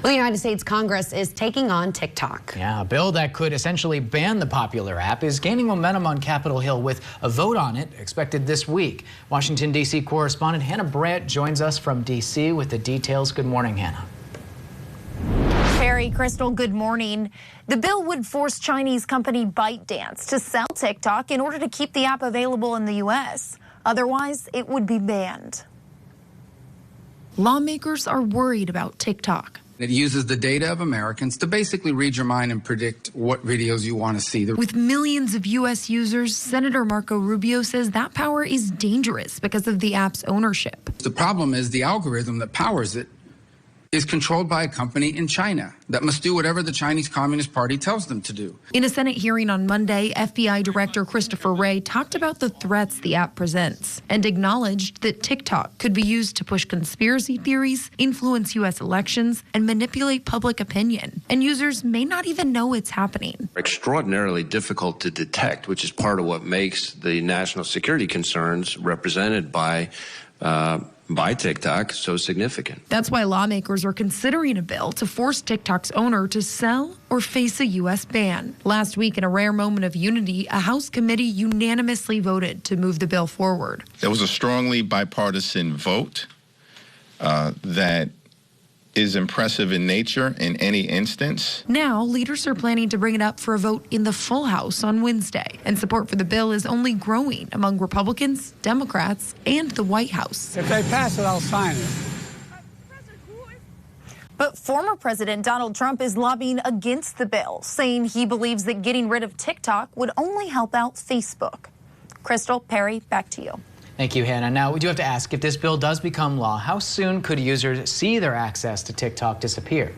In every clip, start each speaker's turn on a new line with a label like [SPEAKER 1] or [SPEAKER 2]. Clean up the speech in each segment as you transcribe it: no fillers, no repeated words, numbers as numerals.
[SPEAKER 1] Well, the United States Congress is taking on TikTok.
[SPEAKER 2] Yeah, a bill that could essentially ban the popular app is gaining momentum on Capitol Hill with a vote on it expected this week. Washington, D.C. correspondent Hannah Brandt joins us from D.C. with the details. Good morning, Hannah.
[SPEAKER 3] Perry, Crystal, good morning. The bill would force Chinese company ByteDance to sell TikTok in order to keep the app available in the U.S. Otherwise, it would be banned.
[SPEAKER 4] Lawmakers are worried about TikTok.
[SPEAKER 5] It uses the data of Americans to basically read your mind and predict what videos you want to see.
[SPEAKER 4] With millions of U.S. users, Senator Marco Rubio says that power is dangerous because of the app's ownership.
[SPEAKER 5] The problem is the algorithm that powers it is controlled by a company in China that must do whatever the Chinese Communist Party tells them to do.
[SPEAKER 4] In a Senate hearing on Monday, FBI Director Christopher Wray talked about the threats the app presents and acknowledged that TikTok could be used to push conspiracy theories, influence U.S. elections, and manipulate public opinion. And users may not even know it's happening.
[SPEAKER 6] Extraordinarily difficult to detect, which is part of what makes the national security concerns represented by TikTok so significant.
[SPEAKER 4] That's why lawmakers are considering a bill to force TikTok's owner to sell or face a U.S. ban. Last week, in a rare moment of unity, a House committee unanimously voted to move the bill forward.
[SPEAKER 7] There was a strongly bipartisan vote that is impressive in nature in any instance.
[SPEAKER 4] Now, leaders are planning to bring it up for a vote in the full House on Wednesday, and support for the bill is only growing among Republicans, Democrats, and the White House.
[SPEAKER 8] If they pass it, I'll sign it.
[SPEAKER 3] But former President Donald Trump is lobbying against the bill, saying he believes that getting rid of TikTok would only help out Facebook. Crystal, Perry, back to you.
[SPEAKER 2] Thank you, Hannah. Now, we do have to ask, if this bill does become law, how soon could users see their access to TikTok disappear?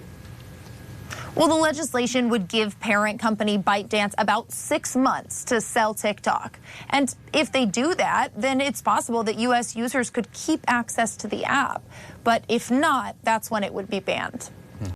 [SPEAKER 3] Well, the legislation would give parent company ByteDance about 6 months to sell TikTok. And if they do that, then it's possible that U.S. users could keep access to the app. But if not, that's when it would be banned.